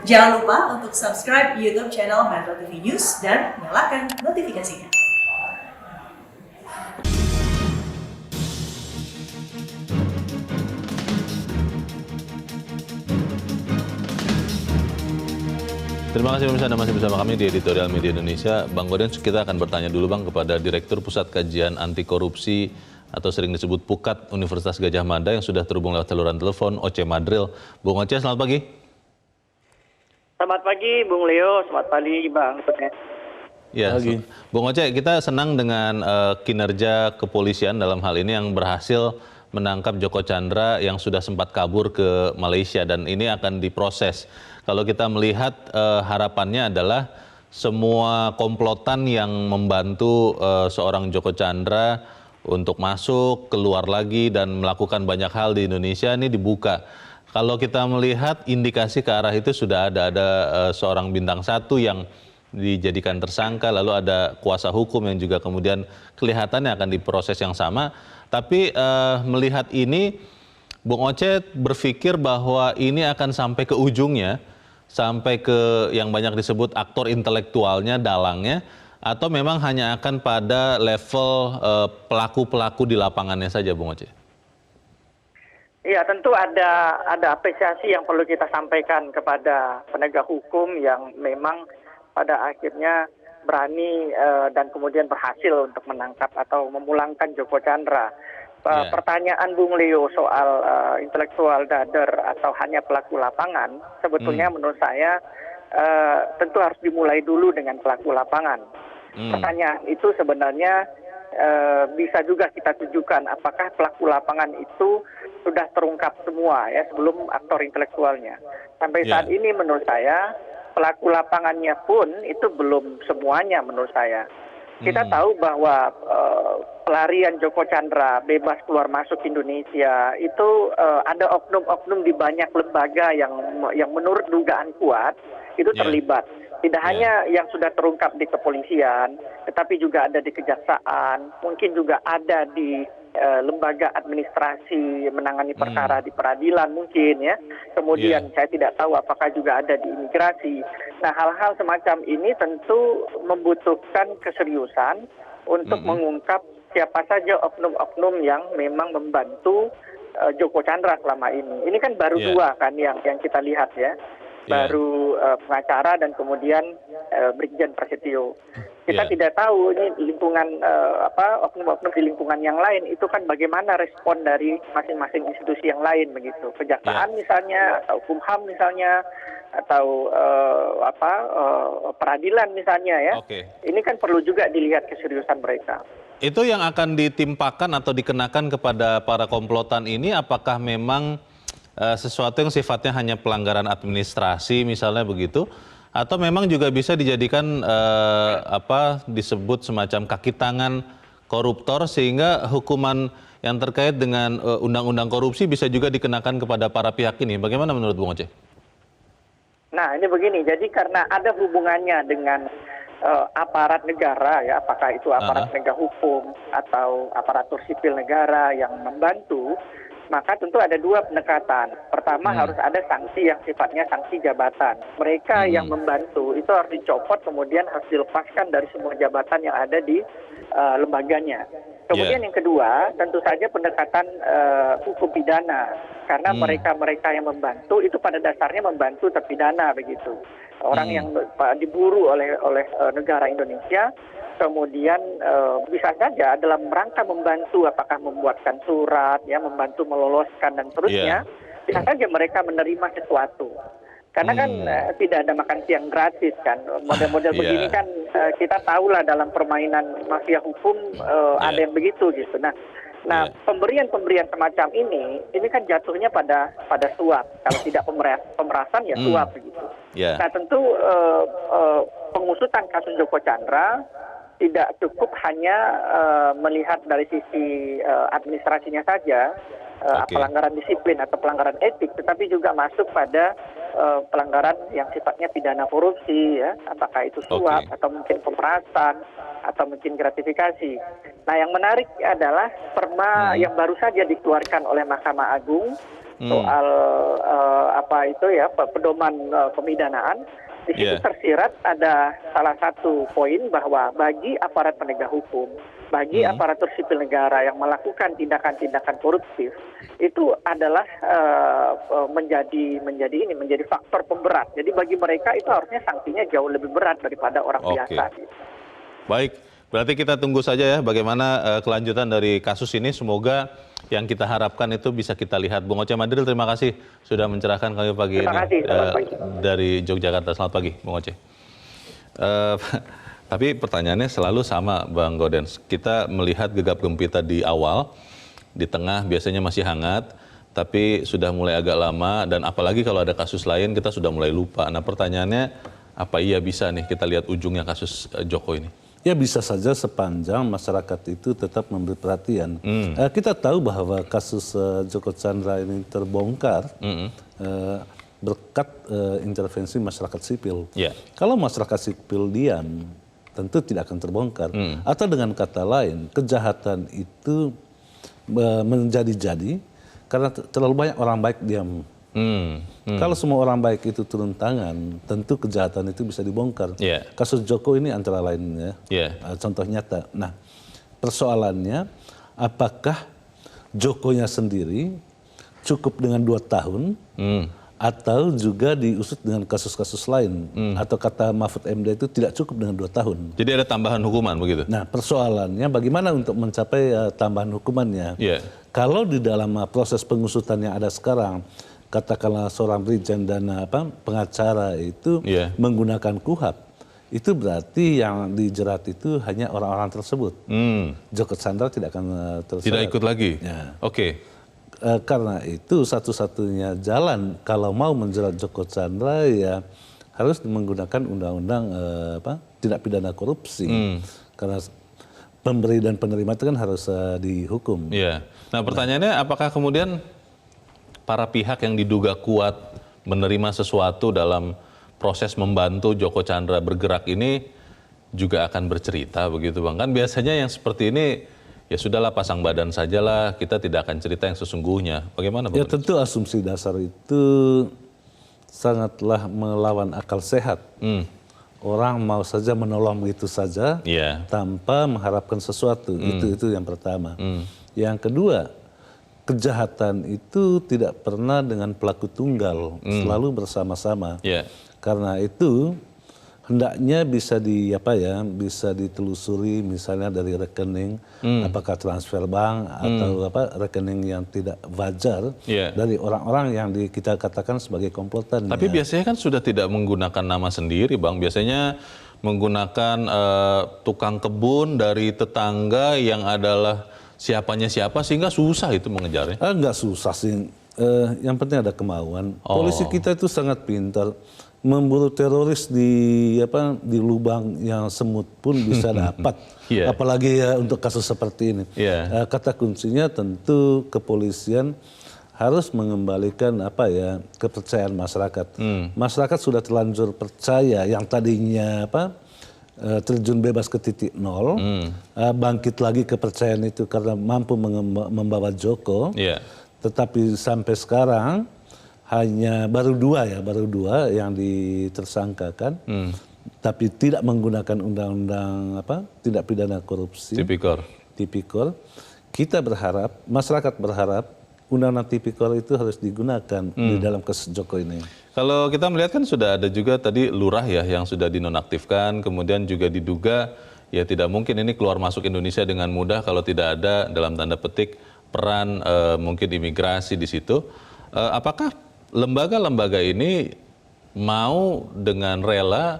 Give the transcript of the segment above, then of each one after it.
Jangan lupa untuk subscribe YouTube channel Metro TV News dan nyalakan notifikasinya. Terima kasih pemirsa Anda masih bersama kami di Editorial Media Indonesia. Bang Gaudens, kita akan bertanya dulu Bang kepada Direktur Pusat Kajian Anti Korupsi atau sering disebut PUKAT Universitas Gadjah Mada yang sudah terhubung lewat saluran telepon, Oce Madril. Bung Oce, selamat pagi. Selamat pagi Bung Leo, selamat pagi Bang. Ya, Bung Oce, kita senang dengan kinerja kepolisian dalam hal ini yang berhasil menangkap Joko Chandra yang sudah sempat kabur ke Malaysia dan ini akan diproses. Kalau kita melihat harapannya adalah semua komplotan yang membantu seorang Joko Chandra untuk masuk, keluar lagi dan melakukan banyak hal di Indonesia ini dibuka. Kalau kita melihat indikasi ke arah itu sudah ada seorang bintang 1 yang dijadikan tersangka, lalu ada kuasa hukum yang juga kemudian kelihatannya akan diproses yang sama. Tapi melihat ini, Bung Oce berpikir bahwa ini akan sampai ke ujungnya, sampai ke yang banyak disebut aktor intelektualnya, dalangnya, atau memang hanya akan pada level pelaku-pelaku di lapangannya saja, Bung Oce? Iya, tentu ada apresiasi yang perlu kita sampaikan kepada penegak hukum yang memang pada akhirnya berani dan kemudian berhasil untuk menangkap atau memulangkan Joko Chandra. Pertanyaan Bung Leo soal intelektual dader atau hanya pelaku lapangan, sebetulnya menurut saya tentu harus dimulai dulu dengan pelaku lapangan. Pertanyaan itu sebenarnya bisa juga kita tujukan apakah pelaku lapangan itu sudah terungkap semua ya sebelum aktor intelektualnya. Sampai saat ini menurut saya pelaku lapangannya pun itu belum semuanya menurut saya. Kita tahu bahwa pelarian Joko Chandra bebas keluar masuk Indonesia itu ada oknum-oknum di banyak lembaga yang menurut dugaan kuat itu terlibat. Tidak hanya yang sudah terungkap di kepolisian, tetapi juga ada di kejaksaan, mungkin juga ada di lembaga administrasi menangani perkara di peradilan mungkin ya. Kemudian saya tidak tahu apakah juga ada di imigrasi. Nah, hal-hal semacam ini tentu membutuhkan keseriusan untuk mengungkap siapa saja oknum-oknum yang memang membantu Joko Chandra selama ini. Ini kan baru dua kan yang kita lihat ya. Baru pengacara dan kemudian Brigjen Prasetyo. Kita tidak tahu ini lingkungan oknum-oknum di lingkungan yang lain itu kan bagaimana respon dari masing-masing institusi yang lain begitu. Kejaksaan misalnya atau Kumham misalnya atau peradilan misalnya ya. Ini kan perlu juga dilihat keseriusan mereka. Itu yang akan ditimpakan atau dikenakan kepada para komplotan ini apakah memang sesuatu yang sifatnya hanya pelanggaran administrasi misalnya begitu, atau memang juga bisa dijadikan disebut semacam kaki tangan koruptor sehingga hukuman yang terkait dengan undang-undang korupsi bisa juga dikenakan kepada para pihak ini. Bagaimana menurut Bung Oce? Nah ini begini, jadi karena ada hubungannya dengan aparat negara ya, apakah itu aparat penegak hukum atau aparatur sipil negara yang membantu, maka tentu ada dua pendekatan. Pertama harus ada sanksi yang sifatnya sanksi jabatan. Mereka yang membantu itu harus dicopot kemudian harus dilepaskan dari semua jabatan yang ada di lembaganya. Kemudian yang kedua tentu saja pendekatan hukum pidana. Karena mereka-mereka yang membantu itu pada dasarnya membantu terpidana begitu. Orang yang diburu oleh negara Indonesia kemudian bisa saja dalam rangka membantu apakah membuatkan surat ya membantu meloloskan dan seterusnya bisa saja mereka menerima sesuatu karena kan tidak ada makan siang gratis kan model-model begini kan kita tahulah dalam permainan mafia hukum ada yang begitu gitu. Nah pemberian semacam ini kan jatuhnya pada suap. Kalau tidak pemerasan ya suap begitu. Nah tentu pengusutan kasus Joko Chandra tidak cukup hanya melihat dari sisi administrasinya saja, pelanggaran disiplin atau pelanggaran etik, tetapi juga masuk pada pelanggaran yang sifatnya pidana korupsi, ya, apakah itu suap atau mungkin pemerasan atau mungkin gratifikasi. Nah, yang menarik adalah perma yang baru saja dikeluarkan oleh Mahkamah Agung soal apa itu ya pedoman pemidanaan. Di situ tersirat ada salah satu poin bahwa bagi aparat penegak hukum, bagi aparatur sipil negara yang melakukan tindakan-tindakan koruptif itu adalah menjadi faktor pemberat. Jadi bagi mereka itu harusnya sanksinya jauh lebih berat daripada orang biasa. Baik, berarti kita tunggu saja ya bagaimana kelanjutan dari kasus ini. Semoga yang kita harapkan itu bisa kita lihat. Bung Oce Madril, terima kasih sudah mencerahkan kami pagi ini dari Yogyakarta. Selamat pagi, Bung Oce. Tapi pertanyaannya selalu sama, Bang Gaudens. Kita melihat gegap gempita di awal, di tengah biasanya masih hangat, tapi sudah mulai agak lama, dan apalagi kalau ada kasus lain kita sudah mulai lupa. Nah pertanyaannya, apa iya bisa nih kita lihat ujungnya kasus Joko ini? Ya bisa saja sepanjang masyarakat itu tetap memberi perhatian. Kita tahu bahwa kasus Joko Chandra ini terbongkar berkat intervensi masyarakat sipil. Kalau masyarakat sipil diam, tentu tidak akan terbongkar. Atau dengan kata lain, kejahatan itu menjadi-jadi karena terlalu banyak orang baik diam. Kalau semua orang baik itu turun tangan, tentu kejahatan itu bisa dibongkar. Kasus Joko ini antara lainnya contoh nyata. Nah, persoalannya apakah Jokonya sendiri cukup dengan 2 tahun atau juga diusut dengan kasus-kasus lain, atau kata Mahfud MD itu tidak cukup dengan 2 tahun. Jadi ada tambahan hukuman begitu? Nah, persoalannya bagaimana untuk mencapai tambahan hukumannya? Kalau di dalam proses pengusutan yang ada sekarang, katakanlah seorang brigjen dan pengacara itu menggunakan KUHP, itu berarti yang dijerat itu hanya orang-orang tersebut. Joko Chandra tidak akan terseret. Tidak ikut lagi? Karena itu satu-satunya jalan kalau mau menjerat Joko Chandra ya harus menggunakan undang-undang tindak pidana korupsi. Karena pemberi dan penerima itu kan harus dihukum. Nah pertanyaannya apakah kemudian para pihak yang diduga kuat menerima sesuatu dalam proses membantu Joko Chandra bergerak ini juga akan bercerita begitu Bang? Kan biasanya yang seperti ini ya sudahlah pasang badan sajalah, kita tidak akan cerita yang sesungguhnya. Bagaimana Bang? Ya tentu asumsi dasar itu sangatlah melawan akal sehat. Orang mau saja menolong itu saja tanpa mengharapkan sesuatu. Itu yang pertama. Yang kedua, kejahatan itu tidak pernah dengan pelaku tunggal, selalu bersama-sama. Karena itu hendaknya bisa bisa ditelusuri misalnya dari rekening, apakah transfer bank atau rekening yang tidak wajar dari orang-orang yang kita katakan sebagai komplotan. Tapi biasanya kan sudah tidak menggunakan nama sendiri Bang, biasanya menggunakan tukang kebun dari tetangga yang adalah siapanya siapa sehingga susah itu mengejarnya. Enggak susah sih, yang penting ada kemauan. Polisi kita itu sangat pintar. Memburu teroris di lubang yang semut pun bisa dapat, apalagi untuk kasus seperti ini. Kata kuncinya tentu kepolisian harus mengembalikan kepercayaan masyarakat. Masyarakat sudah terlanjur percaya yang tadinya terjun bebas ke titik nol, bangkit lagi kepercayaan itu karena mampu membawa Joko. Tetapi sampai sekarang hanya baru dua yang ditersangkakan, tapi tidak menggunakan undang-undang tindak pidana korupsi. Tipikor. Kita berharap, masyarakat berharap undang-undang tipikor itu harus digunakan di dalam kasus Joko ini. Kalau kita melihat kan sudah ada juga tadi lurah ya yang sudah dinonaktifkan, kemudian juga diduga ya tidak mungkin ini keluar masuk Indonesia dengan mudah kalau tidak ada dalam tanda petik peran mungkin imigrasi di situ. Apakah lembaga-lembaga ini mau dengan rela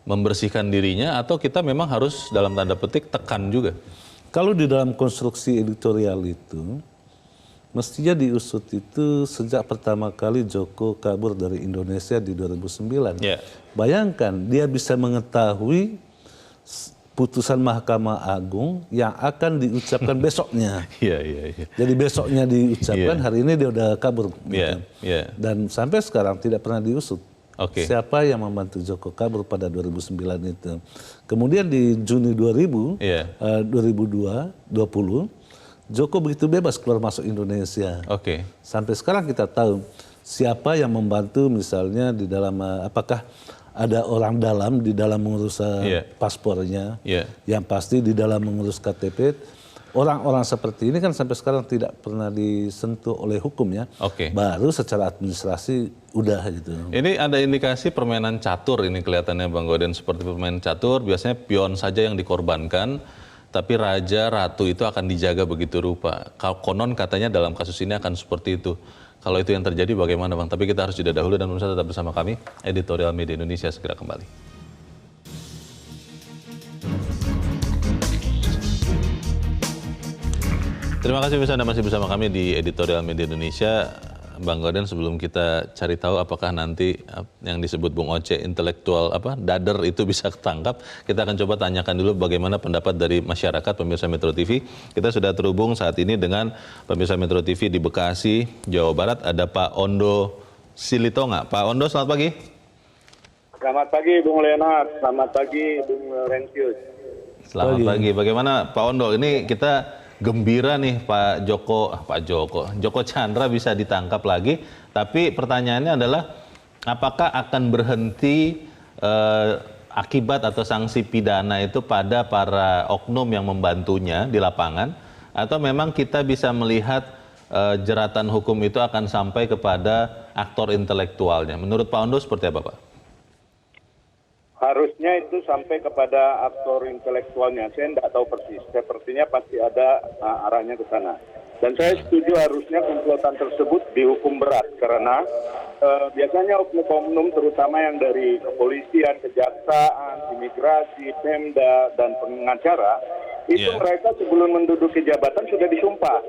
membersihkan dirinya atau kita memang harus dalam tanda petik tekan juga? Kalau di dalam konstruksi editorial itu mestinya diusut itu sejak pertama kali Joko kabur dari Indonesia di 2009. Bayangkan dia bisa mengetahui putusan Mahkamah Agung yang akan diucapkan besoknya. Jadi besoknya diucapkan, hari ini dia udah kabur. Dan sampai sekarang tidak pernah diusut. Siapa yang membantu Joko kabur pada 2009 itu. Kemudian di Juni 2020, Joko begitu bebas keluar masuk Indonesia. Oke. Sampai sekarang kita tahu siapa yang membantu misalnya di dalam apakah ada orang dalam di dalam mengurus paspornya, yang pasti di dalam mengurus KTP. Orang-orang seperti ini kan sampai sekarang tidak pernah disentuh oleh hukum ya. Baru secara administrasi udah gitu. Ini ada indikasi permainan catur ini kelihatannya Bang Goden, seperti permainan catur, biasanya pion saja yang dikorbankan, tapi raja, ratu itu akan dijaga begitu rupa. Konon katanya dalam kasus ini akan seperti itu. Kalau itu yang terjadi bagaimana Bang? Tapi kita harus jeda dahulu dan pemirsa tetap bersama kami. Editorial Media Indonesia segera kembali. Terima kasih bisa Anda masih bersama kami di Editorial Media Indonesia. Bang Goden, sebelum kita cari tahu apakah nanti yang disebut Bung Oce intelektual dader itu bisa ketangkap, kita akan coba tanyakan dulu bagaimana pendapat dari masyarakat pemirsa Metro TV. Kita sudah terhubung saat ini dengan pemirsa Metro TV di Bekasi, Jawa Barat. Ada Pak Ondo Silitonga. Pak Ondo, selamat pagi. Selamat pagi Bung Leonard, selamat pagi Bung Rensius. Selamat pagi. Bagaimana Pak Ondo? Ini kita gembira nih Joko Chandra bisa ditangkap lagi, tapi pertanyaannya adalah apakah akan berhenti akibat atau sanksi pidana itu pada para oknum yang membantunya di lapangan, atau memang kita bisa melihat jeratan hukum itu akan sampai kepada aktor intelektualnya. Menurut Pak Ondo seperti apa Pak? Harusnya itu sampai kepada aktor intelektualnya. Saya tidak tahu persis. Sepertinya pasti ada arahnya ke sana. Dan saya setuju harusnya komplotan tersebut dihukum berat. Karena biasanya oknum-oknum terutama yang dari kepolisian, kejaksaan, imigrasi, Pemda, dan pengacara, itu mereka sebelum menduduki jabatan sudah disumpah.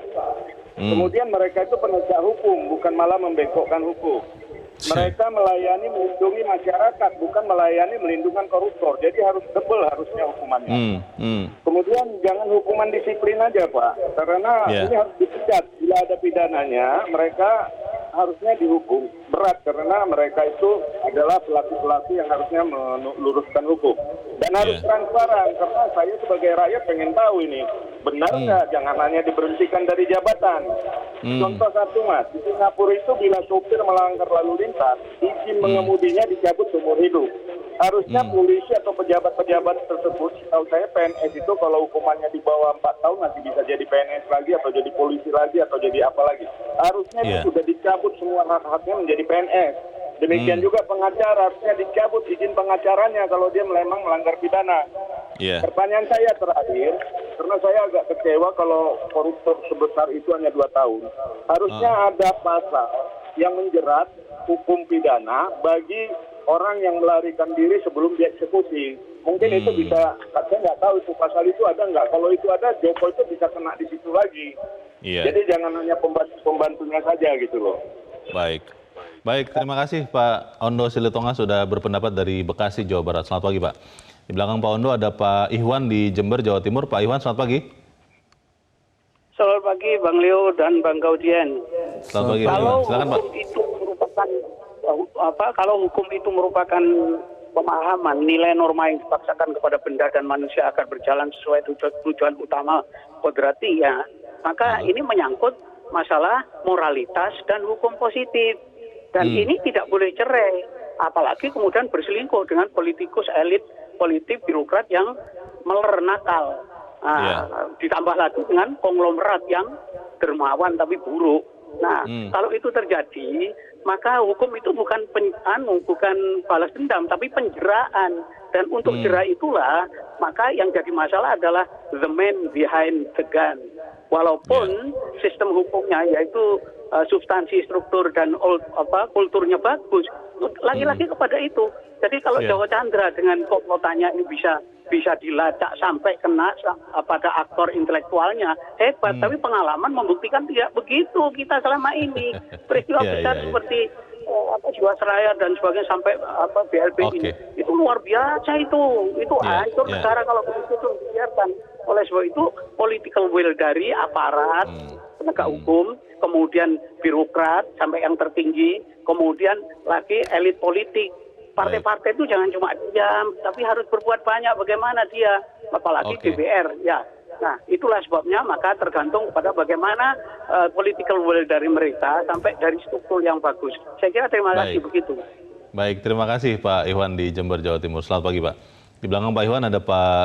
Kemudian mereka itu penegak hukum, bukan malah membengkokkan hukum. Mereka melayani melindungi masyarakat, bukan melayani melindungi koruptor. Jadi harus tebal harusnya hukumannya. Kemudian jangan hukuman disiplin aja Pak, karena ini harus dipecat. Bila ada pidananya, mereka harusnya dihukum berat karena mereka itu adalah pelaku-pelaku yang harusnya meluruskan hukum. Dan harus transparan, karena saya sebagai rakyat pengen tahu ini benar nggak, jangan hanya diberhentikan dari jabatan. Contoh satu Mas, di Singapura itu bila sopir melanggar lalu lintas, izin mengemudinya dicabut seumur hidup. Harusnya polisi atau pejabat-pejabat tersebut, tahu saya PNS itu kalau hukumannya di bawah 4 tahun masih bisa jadi PNS lagi atau jadi polisi lagi atau jadi apa lagi. Harusnya itu sudah dicabut semua hak-haknya menjadi PNS. Demikian juga pengacara harusnya dicabut izin pengacaranya kalau dia memang melanggar pidana. Pertanyaan saya terakhir, karena saya agak kecewa kalau koruptor sebesar itu hanya 2 tahun. Harusnya ada pasal yang menjerat hukum pidana bagi orang yang melarikan diri sebelum dieksekusi. Mungkin itu bisa, saya nggak tahu itu pasal itu ada nggak. Kalau itu ada, Joko itu bisa kena di situ lagi. Jadi jangan hanya pembantunya saja gitu loh. Baik, terima kasih Pak Ondo Silitonga sudah berpendapat dari Bekasi, Jawa Barat. Selamat pagi Pak. Di belakang Pak Ondo ada Pak Ihwan di Jember, Jawa Timur. Pak Ihwan, selamat pagi. Selamat pagi Bang Leo dan Bang Gaudien. Selamat pagi. Silakan Pak. Kalau hukum itu merupakan pemahaman nilai norma yang dipaksakan kepada benda dan manusia agar berjalan sesuai tujuan utama kodrati, maka ini menyangkut masalah moralitas dan hukum positif. Dan ini tidak boleh cerai, apalagi kemudian berselingkuh dengan politikus elit politik birokrat yang nakal. Ditambah lagi dengan konglomerat yang dermawan tapi buruk. Nah, kalau itu terjadi, maka hukum itu bukan balas dendam, tapi penjeraan. Dan untuk jerai itulah, maka yang jadi masalah adalah the man behind the gun. Walaupun sistem hukumnya yaitu substansi, struktur, dan kulturnya bagus, lagi-lagi kepada itu. Jadi kalau Joko Chandra dengan komplotannya ini bisa dilacak sampai kena pada aktor intelektualnya, hebat. Tapi pengalaman membuktikan tidak begitu kita selama ini. Peristiwa besar seperti Jiwasraya dan sebagainya sampai BLB ini, itu luar biasa itu hancur negara kalau begitu dibiarkan. Oleh sebab itu political will dari aparat penegak hukum, kemudian birokrat sampai yang tertinggi, kemudian lagi elit politik. Partai-partai itu jangan cuma diam, tapi harus berbuat banyak. Bagaimana dia, apalagi DPR, Nah, itulah sebabnya maka tergantung kepada bagaimana political will dari mereka sampai dari struktur yang bagus. Saya kira terima kasih begitu. Baik, terima kasih Pak Iwan di Jember, Jawa Timur. Selamat pagi Pak. Di belakang Pak Iwan ada Pak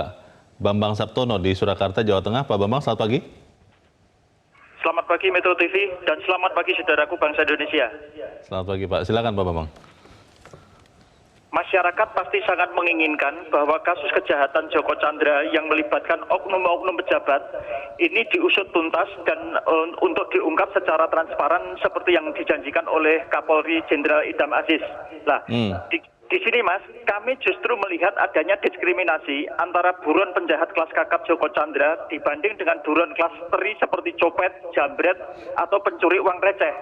Bambang Saptono di Surakarta, Jawa Tengah. Pak Bambang, selamat pagi. Selamat pagi Metro TV dan selamat pagi saudaraku bangsa Indonesia. Selamat pagi Pak, silakan Pak Bambang. Masyarakat pasti sangat menginginkan bahwa kasus kejahatan Joko Chandra yang melibatkan oknum-oknum pejabat ini diusut tuntas dan untuk diungkap secara transparan seperti yang dijanjikan oleh Kapolri Jenderal Idham Aziz. Nah, di sini Mas, kami justru melihat adanya diskriminasi antara buron penjahat kelas kakap Joko Chandra dibanding dengan buron kelas teri seperti copet, jambret, atau pencuri uang receh.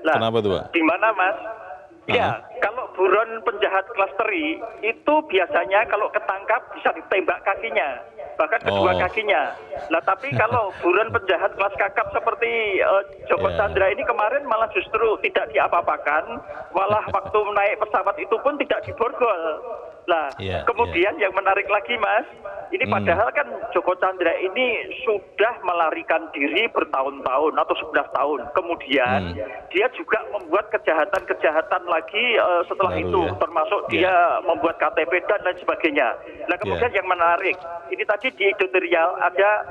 Nah, kenapa tuh Pak? di mana Mas? Ya, kalau buron penjahat kelas teri itu biasanya kalau ketangkap bisa ditembak kakinya, bahkan kedua kakinya. Nah, tapi kalau buron penjahat kelas kakap seperti Joko Chandra ini kemarin malah justru tidak diapa-apakan, malah waktu naik pesawat itu pun tidak diborgol. Nah, kemudian yang menarik lagi Mas, ini padahal kan Joko Chandra ini sudah melarikan diri bertahun-tahun atau 11 tahun. Kemudian dia juga membuat kejahatan-kejahatan lagi setelah itu, termasuk dia membuat KTP dan lain sebagainya. Nah, kemudian yang menarik, ini tadi di editorial ada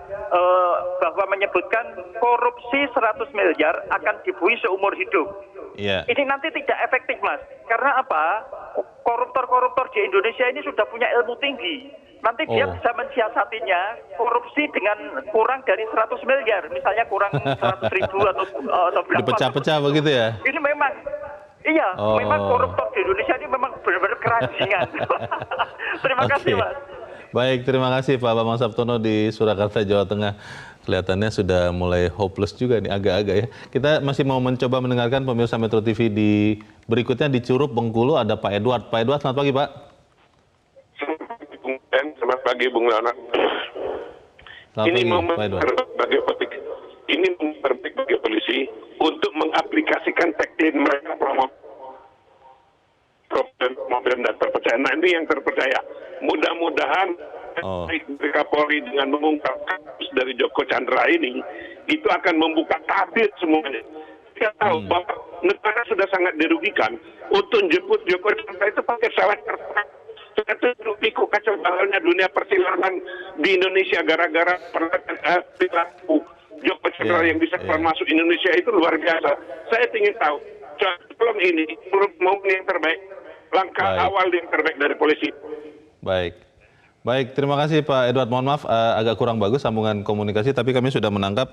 bahwa menyebutkan korupsi 100 miliar akan dibuih seumur hidup. Ini nanti tidak efektif Mas, karena apa? Koruptor-koruptor di Indonesia ini sudah punya ilmu tinggi. Nanti dia bisa mensiasatinya korupsi dengan kurang dari 100 miliar, misalnya kurang 100 ribu atau berapa. Dipecah-pecah begitu ya? Ini memang, memang koruptor di Indonesia ini memang benar-benar kerajingan. Terima kasih Mas. Baik, terima kasih Pak Bambang Saptono di Surakarta, Jawa Tengah. Kelihatannya sudah mulai hopeless juga nih, agak-agak ya. Kita masih mau mencoba mendengarkan pemirsa Metro TV di berikutnya di Curup, Bengkulu ada Pak Edward. Pak Edward, selamat pagi Pak. Selamat pagi Bung Nana. Ini momen bagi terbaik bagi polisi untuk mengaplikasikan tagline mereka problem dan terpercaya. Nah, ini yang terpercaya. Mudah-mudahan dari Kapolri dengan mengungkap kasus dari Joko Chandra ini itu akan membuka tabir semuanya. Kita tahu bahwa negara sudah sangat dirugikan untuk jemput Joko Chandra itu pakai pesawat terbang. Itu pikuk kacau bahalnya dunia persilaman di Indonesia gara-gara perilaku Joko Chandra yang bisa masuk Indonesia itu luar biasa. Saya ingin tahu, sebelum ini mau yang terbaik, langkah awal yang terbaik dari polisi. Baik, terima kasih Pak Edward. Mohon maaf agak kurang bagus sambungan komunikasi, tapi kami sudah menangkap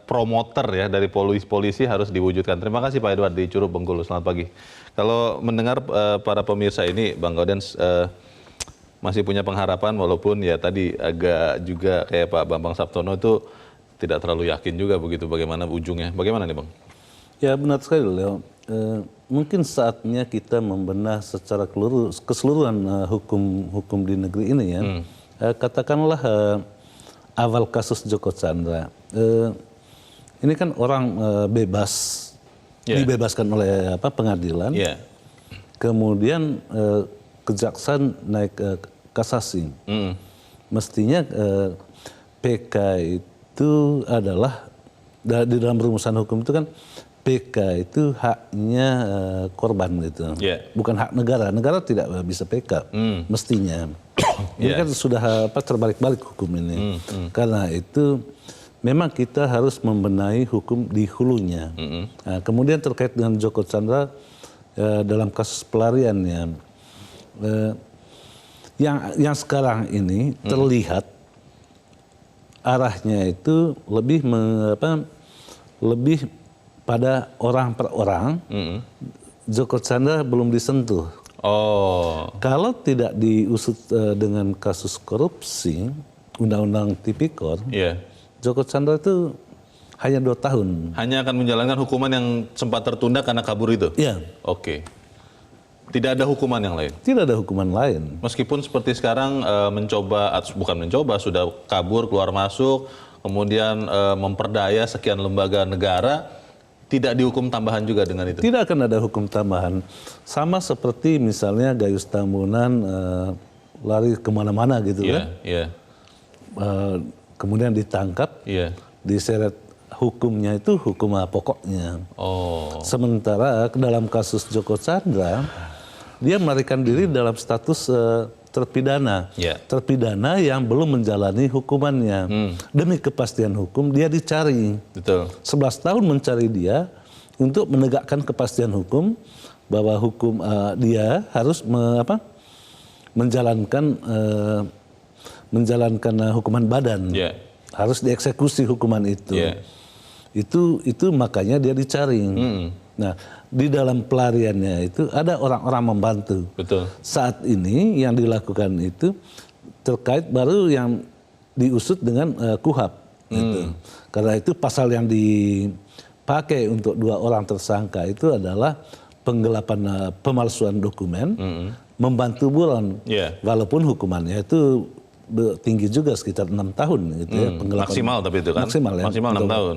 promoter ya dari polisi harus diwujudkan. Terima kasih Pak Edward di Curup, Bengkulu. Selamat pagi. Kalau mendengar para pemirsa ini, Bang Gaudens masih punya pengharapan walaupun ya tadi agak juga kayak Pak Bambang Saptono itu tidak terlalu yakin juga begitu bagaimana ujungnya. Bagaimana nih Bang? Ya benar sekali Leo. Mungkin saatnya kita membenah secara keseluruhan hukum di negeri ini ya. Katakanlah awal kasus Joko Chandra. Ini kan orang bebas, dibebaskan oleh pengadilan. Kemudian kejaksaan naik kasasi. Mestinya PK itu adalah di dalam rumusan hukum itu kan PK itu haknya korban gitu, bukan hak negara. Negara tidak bisa PK, mestinya. Ini kan sudah terbalik-balik hukum ini. Karena itu memang kita harus membenahi hukum di hulunya. Nah, kemudian terkait dengan Joko Chandra dalam kasus pelariannya, yang sekarang ini terlihat arahnya itu lebih pada orang per orang. Joko Chandra belum disentuh. Kalau tidak diusut dengan kasus korupsi, undang-undang tipikor, Joko Chandra itu hanya 2 tahun. Hanya akan menjalankan hukuman yang sempat tertunda karena kabur itu? Iya. Oke. Tidak ada hukuman yang lain? Tidak ada hukuman lain. Meskipun seperti sekarang sudah kabur, keluar masuk, kemudian memperdaya sekian lembaga negara, tidak dihukum tambahan juga dengan itu? Tidak akan ada hukum tambahan. Sama seperti misalnya Gayus Tambunan lari kemana-mana gitu kan. kemudian ditangkap, diseret hukumnya itu hukum pokoknya. Sementara dalam kasus Joko Chandra, dia melarikan diri dalam status terpidana. Terpidana yang belum menjalani hukumannya. Demi kepastian hukum dia dicari. 11 tahun mencari dia untuk menegakkan kepastian hukum bahwa hukum dia harus menjalankan hukuman badan. Harus dieksekusi hukuman itu. Itu makanya dia dicari. Nah, di dalam pelariannya itu ada orang-orang membantu. Saat ini yang dilakukan itu terkait baru yang diusut dengan KUHP. Gitu. Karena itu pasal yang dipakai untuk 2 orang tersangka itu adalah penggelapan pemalsuan dokumen, membantu buron. Walaupun hukumannya itu tinggi juga sekitar 6 tahun gitu ya, maksimal tapi itu kan maksimal 6 tahun.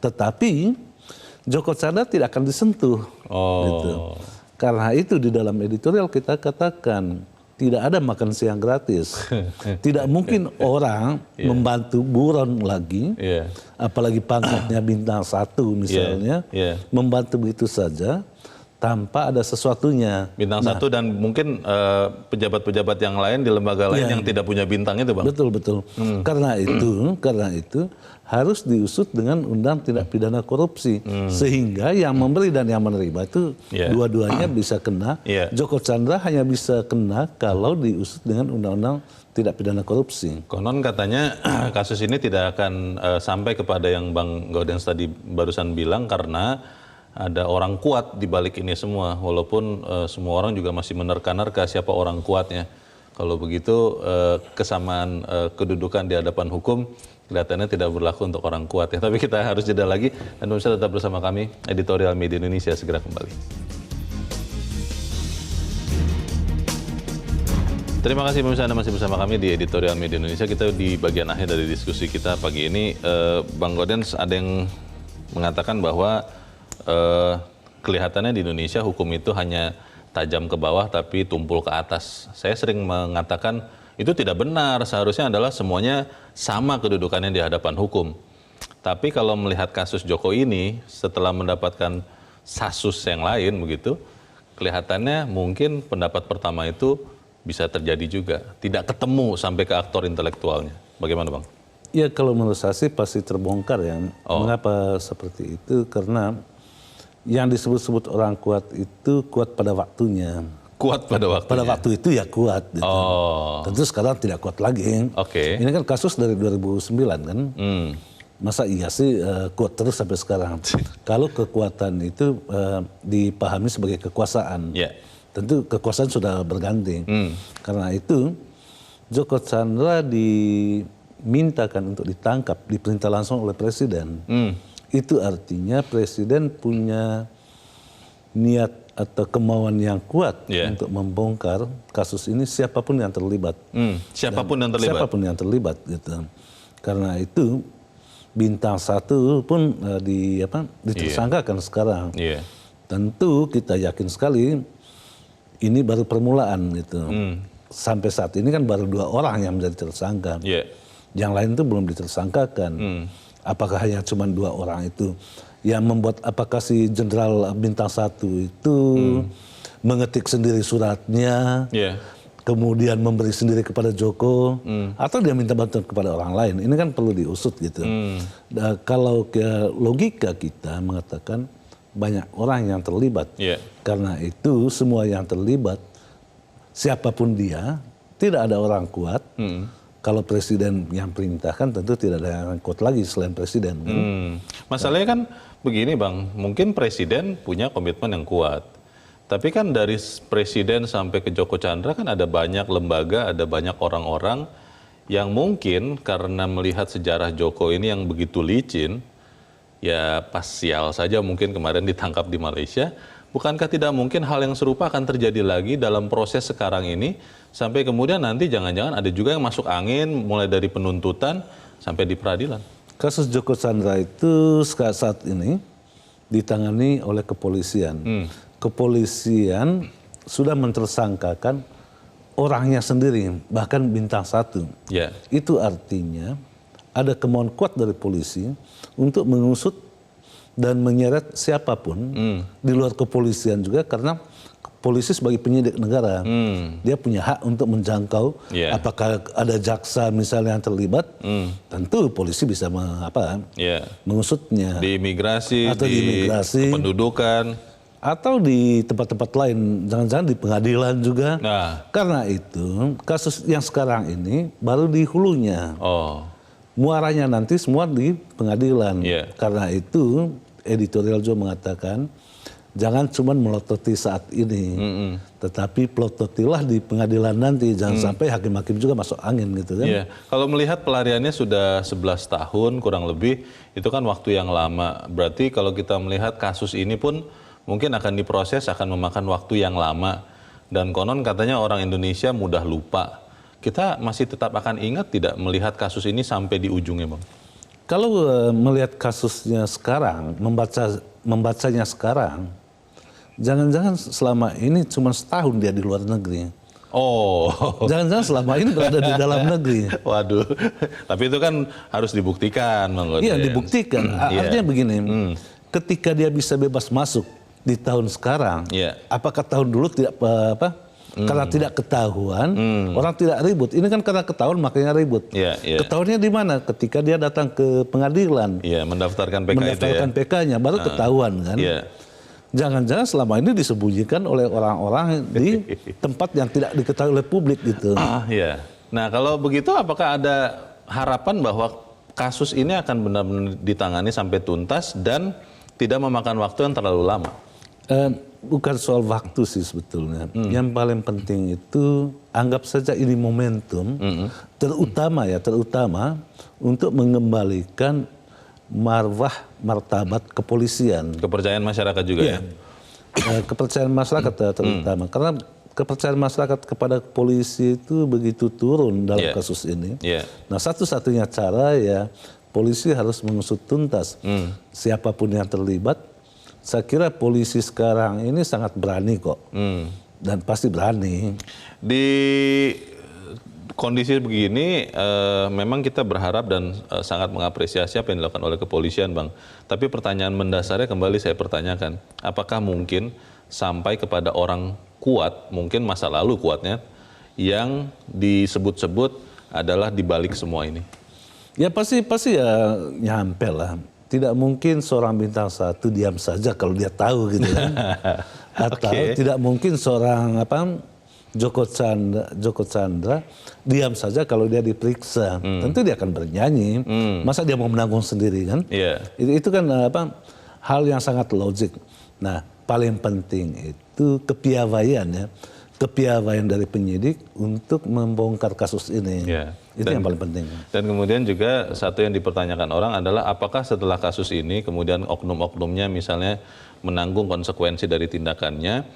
Tetapi Joko Chandra tidak akan disentuh gitu. Karena itu di dalam editorial kita katakan tidak ada makan siang gratis. Tidak mungkin orang membantu buron lagi, apalagi pangkatnya bintang 1 misalnya, membantu begitu saja tanpa ada sesuatunya. Bintang 1 dan mungkin pejabat-pejabat yang lain di lembaga lain yang tidak punya bintang itu, Bang. Betul. Karena itu harus diusut dengan undang tindak pidana korupsi, sehingga yang memberi dan yang menerima itu dua-duanya bisa kena. Joko Chandra hanya bisa kena kalau diusut dengan undang-undang tindak pidana korupsi. Konon katanya kasus ini tidak akan sampai kepada yang Bang Gaudens tadi barusan bilang karena ada orang kuat di balik ini semua, walaupun semua orang juga masih menerka-nerka siapa orang kuatnya. Kalau begitu kesamaan kedudukan di hadapan hukum kelihatannya tidak berlaku untuk orang kuat ya. Tapi kita harus jeda lagi dan pemirsa tetap bersama kami, Editorial Media Indonesia segera kembali. Terima kasih pemirsa Anda masih bersama kami di Editorial Media Indonesia. Kita di bagian akhir dari diskusi kita pagi ini. Bang Gaudens, ada yang mengatakan bahwa kelihatannya di Indonesia hukum itu hanya tajam ke bawah tapi tumpul ke atas. Saya sering mengatakan itu tidak benar, seharusnya adalah semuanya sama kedudukannya di hadapan hukum. Tapi kalau melihat kasus Joko ini setelah mendapatkan kasus yang lain begitu, kelihatannya mungkin pendapat pertama itu bisa terjadi juga. Tidak ketemu sampai ke aktor intelektualnya. Bagaimana, Bang? Ya, kalau menurut saya sih pasti terbongkar ya. Mengapa seperti itu? Karena yang disebut-sebut orang kuat itu kuat pada waktunya. Kuat pada waktunya? Pada waktu itu ya kuat. Gitu. Tentu sekarang tidak kuat lagi. Ini kan kasus dari 2009 kan. Masa iya sih kuat terus sampai sekarang. Kalau kekuatan itu dipahami sebagai kekuasaan. Tentu kekuasaan sudah berganti. Karena itu Joko Chandra dimintakan untuk ditangkap, diperintah langsung oleh Presiden. Itu artinya Presiden punya niat atau kemauan yang kuat untuk membongkar kasus ini siapapun yang terlibat. Siapapun yang terlibat gitu. Karena itu bintang 1 pun ditersangkakan sekarang. Tentu kita yakin sekali ini baru permulaan gitu. Sampai saat ini kan baru 2 orang yang menjadi tersangka. Yang lain itu belum ditersangkakan. Apakah hanya cuma 2 orang itu yang membuat, apakah si Jenderal Bintang 1 itu mengetik sendiri suratnya, kemudian memberi sendiri kepada Joko, atau dia minta bantuan kepada orang lain? Ini kan perlu diusut gitu. Kalau logika kita mengatakan banyak orang yang terlibat, karena itu semua yang terlibat, siapapun dia, tidak ada orang kuat. Kalau presiden yang perintahkan tentu tidak ada yang kuat lagi selain presiden. Kan? Masalahnya kan begini Bang, mungkin presiden punya komitmen yang kuat. Tapi kan dari presiden sampai ke Joko Chandra kan ada banyak lembaga, ada banyak orang-orang yang mungkin karena melihat sejarah Joko ini yang begitu licin, ya pas sial saja mungkin kemarin ditangkap di Malaysia. Bukankah tidak mungkin hal yang serupa akan terjadi lagi dalam proses sekarang ini, sampai kemudian nanti jangan-jangan ada juga yang masuk angin mulai dari penuntutan sampai di peradilan? Kasus Joko Chandra itu saat ini ditangani oleh kepolisian. Kepolisian sudah mentersangkakan orangnya sendiri, bahkan bintang 1. Itu artinya ada kemauan kuat dari polisi untuk mengusut dan menyeret siapapun di luar kepolisian juga, karena polisi sebagai penyidik negara, dia punya hak untuk menjangkau apakah ada jaksa misalnya yang terlibat, tentu polisi bisa mengusutnya di imigrasi, atau di imigrasi, kependudukan, atau di tempat-tempat lain, jangan-jangan di pengadilan juga. Nah. Karena itu kasus yang sekarang ini baru di hulunya. Muaranya nanti semua di pengadilan. Karena itu editorial juga mengatakan jangan cuma melototi saat ini, tetapi pelototilah di pengadilan nanti. Jangan sampai hakim-hakim juga masuk angin gitu kan. Kalau melihat pelariannya sudah 11 tahun kurang lebih, itu kan waktu yang lama. Berarti kalau kita melihat kasus ini pun mungkin akan diproses, akan memakan waktu yang lama. Dan konon katanya orang Indonesia mudah lupa. Kita masih tetap akan ingat tidak melihat kasus ini sampai di ujungnya, Bang? Kalau melihat kasusnya sekarang, membacanya sekarang, jangan-jangan selama ini cuma setahun dia di luar negeri. Jangan-jangan selama ini berada di dalam negeri. Waduh, tapi itu kan harus dibuktikan, Bang. Iya, dibuktikan. Artinya begini, ketika dia bisa bebas masuk di tahun sekarang, apakah tahun dulu tidak karena tidak ketahuan, orang tidak ribut. Ini kan karena ketahuan makanya ribut. Ketahuannya di mana? Ketika dia datang ke pengadilan, mendaftarkan PK, mendaftarkan PK-nya, baru ketahuan kan. Jangan-jangan selama ini disembunyikan oleh orang-orang di tempat yang tidak diketahui oleh publik gitu. Nah, kalau begitu apakah ada harapan bahwa kasus ini akan benar-benar ditangani sampai tuntas dan tidak memakan waktu yang terlalu lama? Bukan soal waktu sih sebetulnya. Yang paling penting itu anggap saja ini momentum, terutama untuk mengembalikan martabat kepolisian. Kepercayaan masyarakat juga ya? Kepercayaan masyarakat terutama. Karena kepercayaan masyarakat kepada polisi itu begitu turun dalam kasus ini. Nah, satu-satunya cara ya polisi harus mengusut tuntas siapapun yang terlibat. Saya kira polisi sekarang ini sangat berani kok, dan pasti berani. Di kondisi begini, memang kita berharap dan sangat mengapresiasi apa yang dilakukan oleh kepolisian, Bang. Tapi pertanyaan mendasarnya kembali saya pertanyakan, apakah mungkin sampai kepada orang kuat, mungkin masa lalu kuatnya, yang disebut-sebut adalah dibalik semua ini? Ya pasti ya nyampe lah. Tidak mungkin seorang bintang 1 diam saja kalau dia tahu gitu kan. Atau tidak mungkin seorang Joko Chandra diam saja kalau dia diperiksa. Tentu dia akan bernyanyi. Masa dia mau menanggung sendiri kan? Itu kan hal yang sangat logik. Nah, paling penting itu kepiawaian ya. Kepiawaian dari penyidik untuk membongkar kasus ini. Itu yang paling penting. Dan kemudian juga satu yang dipertanyakan orang adalah apakah setelah kasus ini kemudian oknum-oknumnya misalnya menanggung konsekuensi dari tindakannya,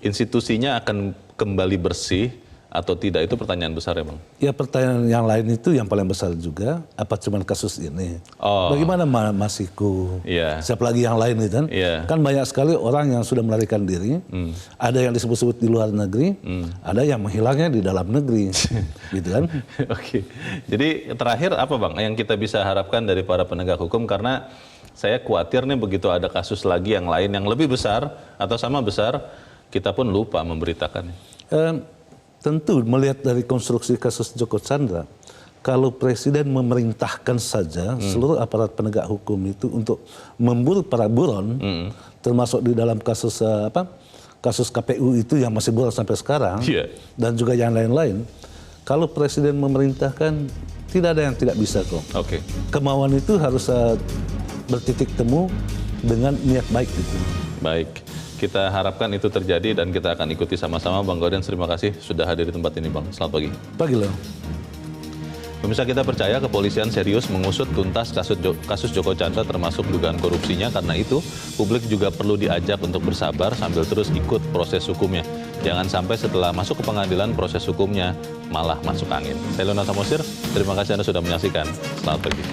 institusinya akan kembali bersih atau tidak? Itu pertanyaan besar ya, Bang? Ya, pertanyaan yang lain itu yang paling besar juga, apa cuma kasus ini? Bagaimana Masiku? Siapa lagi yang lain itu kan? Kan banyak sekali orang yang sudah melarikan diri, ada yang disebut-sebut di luar negeri, ada yang menghilangnya di dalam negeri, gitu kan? Jadi terakhir apa, Bang, yang kita bisa harapkan dari para penegak hukum? Karena saya khawatir nih begitu ada kasus lagi yang lain yang lebih besar atau sama besar, kita pun lupa memberitakannya. Tentu melihat dari konstruksi kasus Joko Chandra, kalau Presiden memerintahkan saja seluruh aparat penegak hukum itu untuk memburu para buron, termasuk di dalam kasus kasus KPU itu yang masih buron sampai sekarang, dan juga yang lain-lain. Kalau Presiden memerintahkan, tidak ada yang tidak bisa kok. Kemauan itu harus bertitik temu dengan niat baik itu. Baik. Kita harapkan itu terjadi dan kita akan ikuti sama-sama. Bang Gaudens, terima kasih sudah hadir di tempat ini, Bang. Selamat pagi. Pagi, loh. Pemirsa, kita percaya kepolisian serius mengusut tuntas kasus Joko Chandra termasuk dugaan korupsinya. Karena itu, publik juga perlu diajak untuk bersabar sambil terus ikut proses hukumnya. Jangan sampai setelah masuk ke pengadilan proses hukumnya malah masuk angin. Saya Leonard Samosir, terima kasih Anda sudah menyaksikan. Selamat pagi.